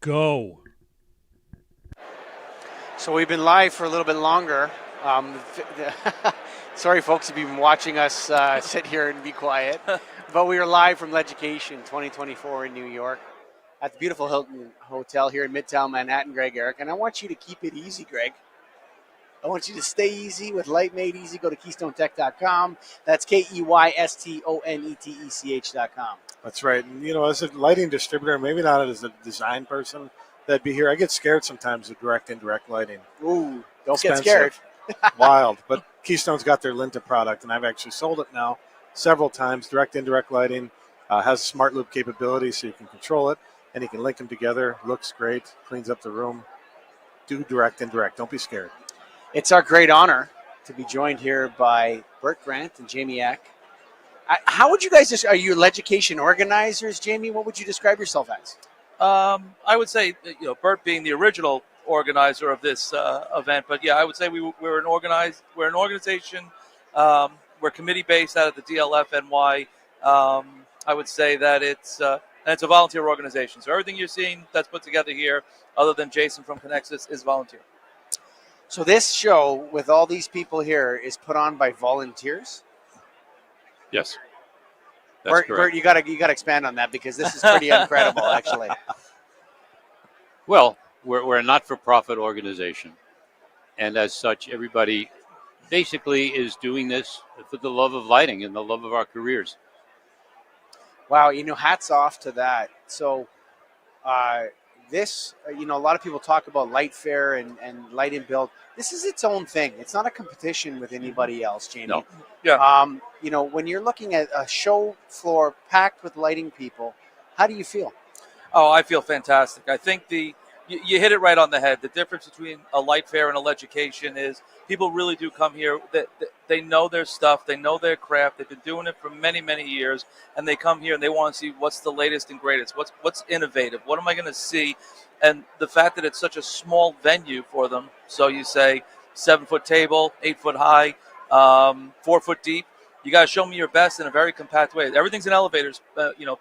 Go. So we've been live for a little bit longer. Sorry, folks, if you've been watching us sit here and be quiet. But we are live from LEDucation 2024 in New York at the beautiful Hilton Hotel here in Midtown Manhattan, Ehrich. And I want you to keep it easy, Greg. I want you to stay easy with Light Made Easy. Go to KeystoneTech.com. That's KeystoneTech.com. That's right. And, as a lighting distributor, maybe not as a design person that'd be here, I get scared sometimes with direct, indirect lighting. Ooh, don't Expensive, get scared. Wild. But Keystone's got their Linta product, and I've actually sold it now several times. Direct, indirect lighting has smart loop capability, so you can control it, and you can link them together. Looks great, cleans up the room. Do direct, indirect. Don't be scared. It's our great honor to be joined here by Burt Grant and Jamie Eck. How would you guys are you LEDucation organizers, Jamie? What would you describe yourself as? I would say, Burt being the original organizer of this event, but yeah, I would say we're an organization. We're committee based out of the DLF-NY. I would say that it's a volunteer organization. So everything you're seeing that's put together here, other than Jason from Connexus, is volunteer. So this show with all these people here is put on by volunteers? Yes. That's correct. Burt, you gotta expand on that because this is pretty incredible, actually. Well, we're a not-for-profit organization, and as such, everybody basically is doing this for the love of lighting and the love of our careers. Wow, hats off to that. So this, a lot of people talk about Light Fair and Light and Build. This is its own thing. It's not a competition with anybody else, Jamie. No. Yeah. When you're looking at a show floor packed with lighting people, how do you feel? Oh, I feel fantastic. I think you hit it right on the head. The difference between a Light Fair and a LEDucation is people really do come here. They know their stuff. They know their craft. They've been doing it for many, many years, and they come here and they want to see what's the latest and greatest. What's innovative? What am I going to see? And the fact that it's such a small venue for them. So you say 7-foot table, 8-foot high, 4-foot deep. You got to show me your best in a very compact way. Everything's an elevator's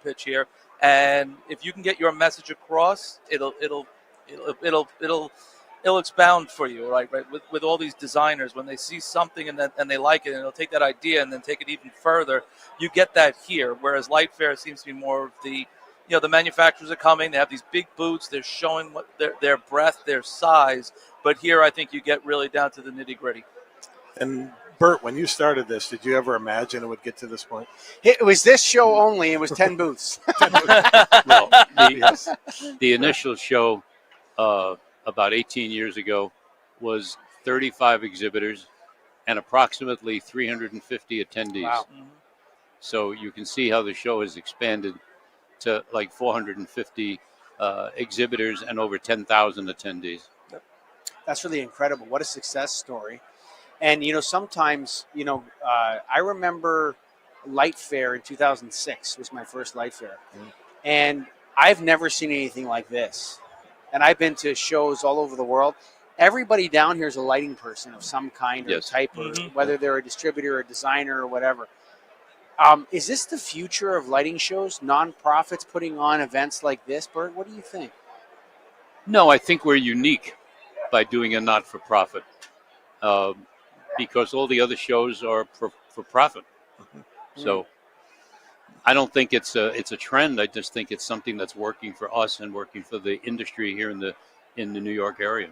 pitch here, and if you can get your message across, it'll expound for you, right? With all these designers, when they see something and they like it, and they'll take that idea and then take it even further. You get that here, whereas Light Fair seems to be more of the manufacturers are coming. They have these big booths. They're showing what their breadth, their size. But here, I think you get really down to the nitty gritty. And Burt, when you started this, did you ever imagine it would get to this point? It was this show only. It was 10 booths. Well, the initial show about 18 years ago was 35 exhibitors and approximately 350 attendees. Wow. So you can see how the show has expanded to like 450 exhibitors and over 10,000 attendees. That's really incredible. What a success story. And, sometimes, I remember Light Fair in 2006 was my first Light Fair. Mm-hmm. And I've never seen anything like this. And I've been to shows all over the world. Everybody down here is a lighting person of some kind or type, or whether they're a distributor or designer or whatever. Is this the future of lighting shows, nonprofits putting on events like this, Burt? What do you think? No, I think we're unique by doing a not-for-profit because all the other shows are for profit. Mm-hmm. So I don't think it's a trend. I just think it's something that's working for us and working for the industry here in the New York area.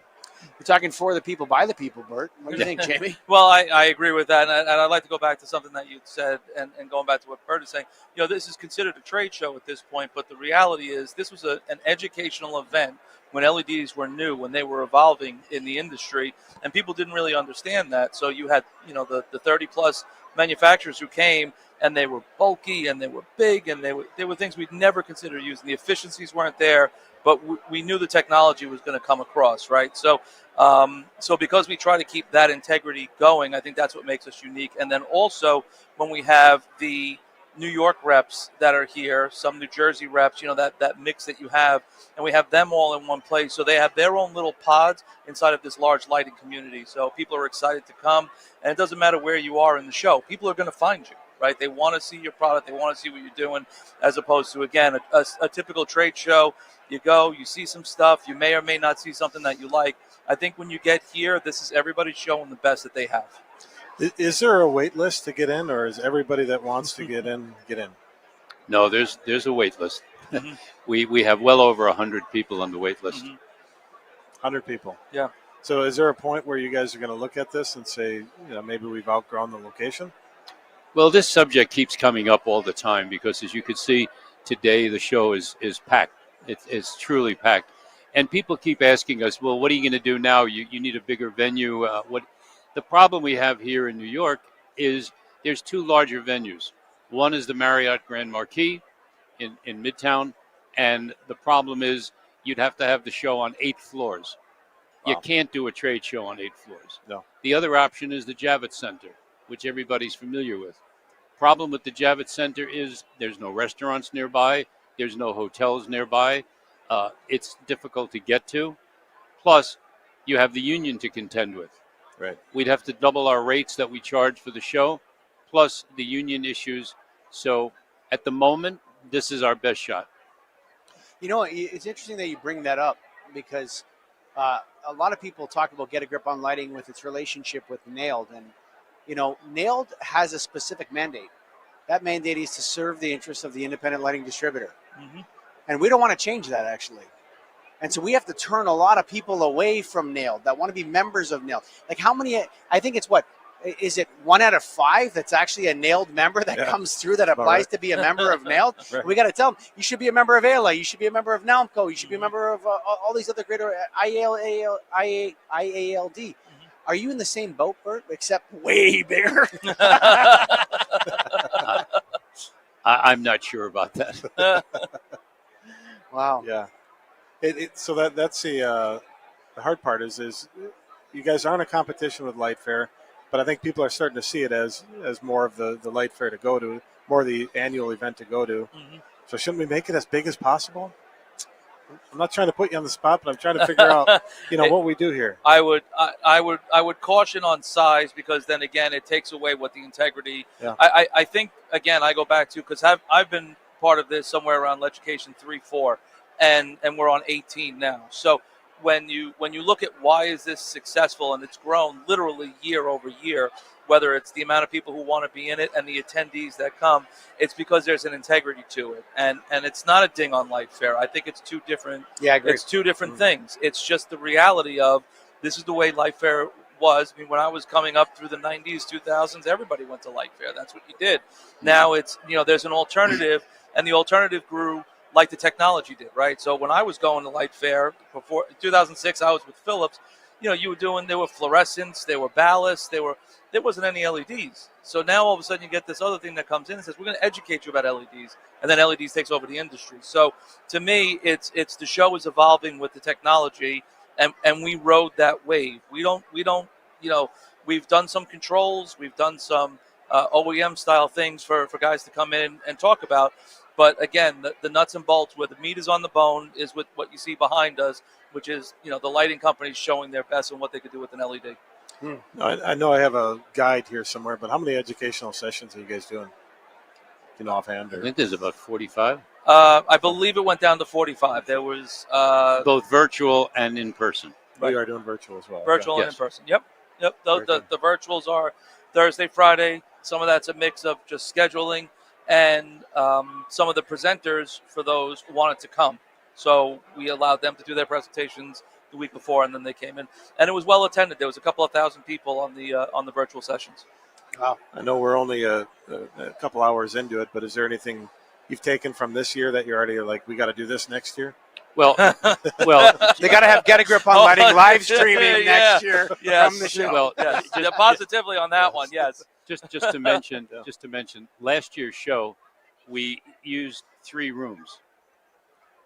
You're talking for the people, by the people, Burt. What do you think, Jamie? Well, I agree with that, and I'd like to go back to something that you said, and going back to what Burt is saying. This is considered a trade show at this point, but the reality is this was an educational event when LEDs were new, when they were evolving in the industry, and people didn't really understand that. So you had, the 30-plus manufacturers who came, and they were bulky, and they were big, and they were things we'd never considered using. The efficiencies weren't there, but we knew the technology was going to come across, right? So because we try to keep that integrity going, I think that's what makes us unique. And then also when we have the New York reps that are here, some New Jersey reps, that mix that you have, and we have them all in one place. So they have their own little pods inside of this large lighting community. So people are excited to come, and it doesn't matter where you are in the show. People are going to find you. right? They want to see your product. They want to see what you're doing, as opposed to, again, a typical trade show. You go, you see some stuff. You may or may not see something that you like. I think when you get here, this is everybody showing the best that they have. Is there a wait list to get in, or is everybody that wants to get in, get in? No, there's a wait list. Mm-hmm. We have well over 100 people on the wait list. Mm-hmm. 100 people. Yeah. So is there a point where you guys are going to look at this and say, maybe we've outgrown the location? Well, this subject keeps coming up all the time because, as you can see today, the show is packed. It's truly packed. And people keep asking us, well, what are you going to do now? You need a bigger venue. What the problem we have here in New York is there's two larger venues. One is the Marriott Grand Marquis in Midtown, and the problem is you'd have to have the show on 8 floors. Wow. You can't do a trade show on 8 floors. No. The other option is the Javits Center, which everybody's familiar with. Problem with the Javits Center is there's no restaurants nearby. There's no hotels nearby. It's difficult to get to. Plus, you have the union to contend with. Right. We'd have to double our rates that we charge for the show, plus the union issues. So at the moment, this is our best shot. It's interesting that you bring that up because a lot of people talk about Get a Grip on Lighting with its relationship with Nailed. And, Nailed has a specific mandate. That mandate is to serve the interests of the independent lighting distributor. Mm-hmm. And we don't want to change that, actually. And so we have to turn a lot of people away from Nailed that want to be members of Nailed. Like how many, I think it's is it 1 out of 5 that's actually a Nailed member that comes through that applies to be a member of Nailed? Right. We got to tell them, you should be a member of ALA, you should be a member of NALMCO, you should be a member of all these other greater IALD. Are you in the same boat, Burt, except way bigger? I'm not sure about that. Wow. Yeah. So that's the hard part is you guys aren't a competition with Light Fair, but I think people are starting to see it as more of the Light Fair to go to, more of the annual event to go to. Mm-hmm. So shouldn't we make it as big as possible? I'm not trying to put you on the spot, but I'm trying to figure out, what we do here. I would caution on size because then again it takes away what the integrity. Yeah. I think again I go back to because I've been part of this somewhere around LEDucation 3-4, and we're on 18 now. So when you look at why is this successful and it's grown literally year over year, whether it's the amount of people who want to be in it and the attendees that come, it's because there's an integrity to it. And it's not a ding on Light Fair. I think it's two different. Yeah, I agree. It's two different things. It's just the reality of this is the way Light Fair was. I mean, when I was coming up through the 90s, 2000s, everybody went to Light Fair. That's what you did. Now it's, there's an alternative, and the alternative grew like the technology did, right? So when I was going to Light Fair before 2006, I was with Philips. You were doing, there were fluorescents, there were ballasts, there wasn't any LEDs. So now all of a sudden you get this other thing that comes in and says, we're going to educate you about LEDs. And then LEDs takes over the industry. So to me, it's the show is evolving with the technology, and we rode that wave. We don't, we've done some controls, we've done some OEM style things for guys to come in and talk about. But again, the nuts and bolts where the meat is on the bone is with what you see behind us, which is, the lighting companies showing their best and what they could do with an LED. I know I have a guide here somewhere, but how many educational sessions are you guys doing? Offhand? I think there's about 45. I believe it went down to 45. There was both virtual and in person. We are doing virtual as well. Virtual and Yes. in person. Yep. The virtuals are Thursday, Friday. Some of that's a mix of just scheduling, and some of the presenters for those wanted to come. So we allowed them to do their presentations the week before, and then they came in. And it was well attended. There was a couple of thousand people on the virtual sessions. Wow. I know we're only a couple hours into it, but is there anything you've taken from this year that you're already like, we got to do this next year? Well, They got to have Get a Grip on Lighting live streaming next year from the show. well, Yes. Positively on that one, yes. just to mention, last year's show, we used 3 rooms.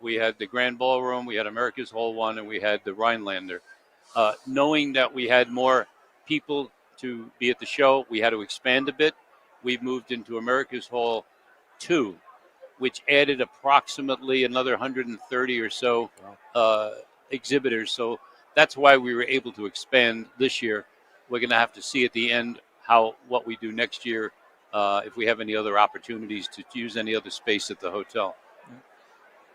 We had the Grand Ballroom, we had America's Hall 1, and we had the Rhinelander. Knowing that we had more people to be at the show, we had to expand a bit. We've moved into America's Hall 2, which added approximately another 130 or so exhibitors. So that's why we were able to expand this year. We're going to have to see at the end what we do next year if we have any other opportunities to use any other space at the hotel.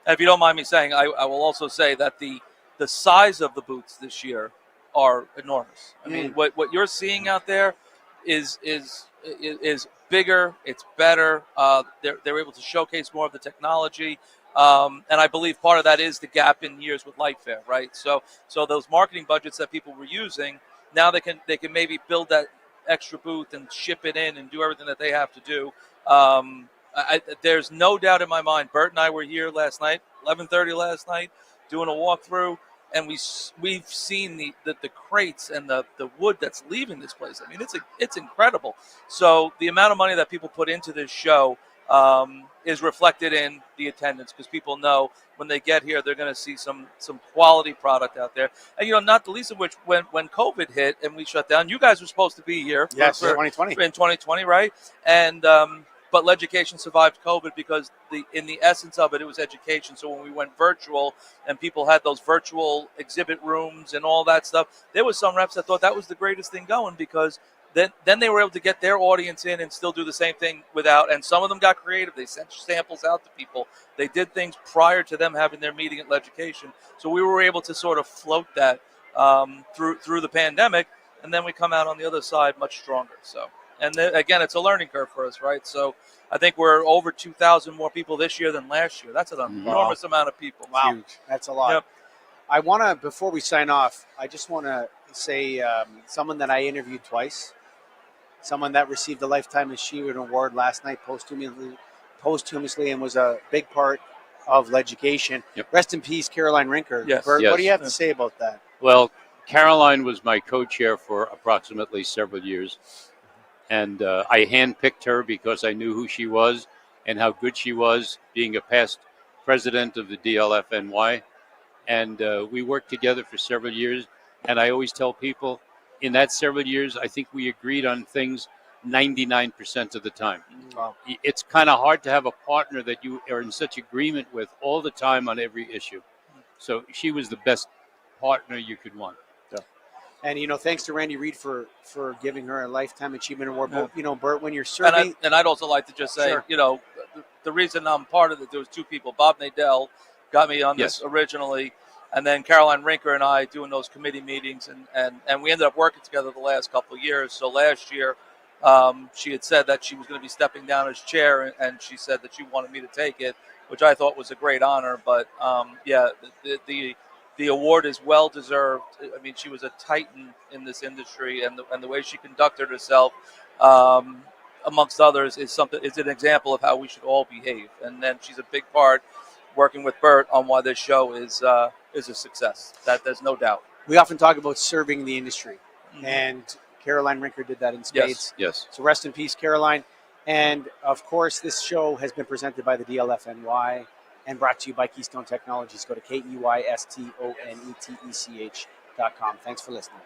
And if you don't mind me saying, I will also say that the size of the booths this year are enormous. I mean, what you're seeing out there is bigger. It's better. They're able to showcase more of the technology, and I believe part of that is the gap in years with Light Fair, right? So those marketing budgets that people were using, now they can maybe build that extra booth and ship it in and do everything that they have to do. There's no doubt in my mind. Burt and I were here last night, 11:30 last night, doing a walkthrough, and we've seen the crates and the wood that's leaving this place. I mean, it's incredible. So the amount of money that people put into this show is reflected in the attendance, because people know when they get here they're going to see some quality product out there. And not the least of which, when COVID hit and we shut down, you guys were supposed to be here. Yes, for 2020. In 2020, right? And but LEDucation survived COVID because in the essence of it was education. So when we went virtual and people had those virtual exhibit rooms and all that stuff, there was some reps that thought that was the greatest thing going, because then they were able to get their audience in and still do the same thing without. And some of them got creative. They sent samples out to people. They did things prior to them having their meeting at LEDucation. So we were able to sort of float that through the pandemic, and then we come out on the other side much stronger. So. And then, again, it's a learning curve for us, right? So I think we're over 2,000 more people this year than last year. That's an enormous amount of people. Wow, Huge. that's a lot. Yep. I want to, before we sign off, I just want to say someone that I interviewed twice, someone that received a Lifetime Achievement Award last night posthumously, and was a big part of LEDucation. Yep. Rest in peace, Caroline Rinker. Yes. Burt, Yes. what do you have to say about that? Well, Caroline was my co-chair for approximately several years. And I handpicked her because I knew who she was and how good she was, being a past president of the DLFNY. And we worked together for several years. And I always tell people, in that several years, I think we agreed on things 99% of the time. Wow. It's kind of hard to have a partner that you are in such agreement with all the time on every issue. So she was the best partner you could want. And, thanks to Randy Reed for giving her a Lifetime Achievement Award. Yeah. But, Burt, when you're serving... And I'd also like to just say, Sure. The reason I'm part of it, there was two people. Bob Nadell got me on Yes. this originally, and then Caroline Rinker and I doing those committee meetings, and we ended up working together the last couple of years. So last year, she had said that she was going to be stepping down as chair, and she said that she wanted me to take it, which I thought was a great honor. But, the award is well deserved. I mean, she was a titan in this industry, and the way she conducted herself, amongst others, is an example of how we should all behave. And then she's a big part, working with Burt, on why this show is a success. That there's no doubt. We often talk about serving the industry, and Caroline Rinker did that in spades. Yes. So rest in peace, Caroline. And, of course, this show has been presented by the DLFNY and brought to you by Keystone Technologies. Go to KEYSTONETECH.com. Thanks for listening.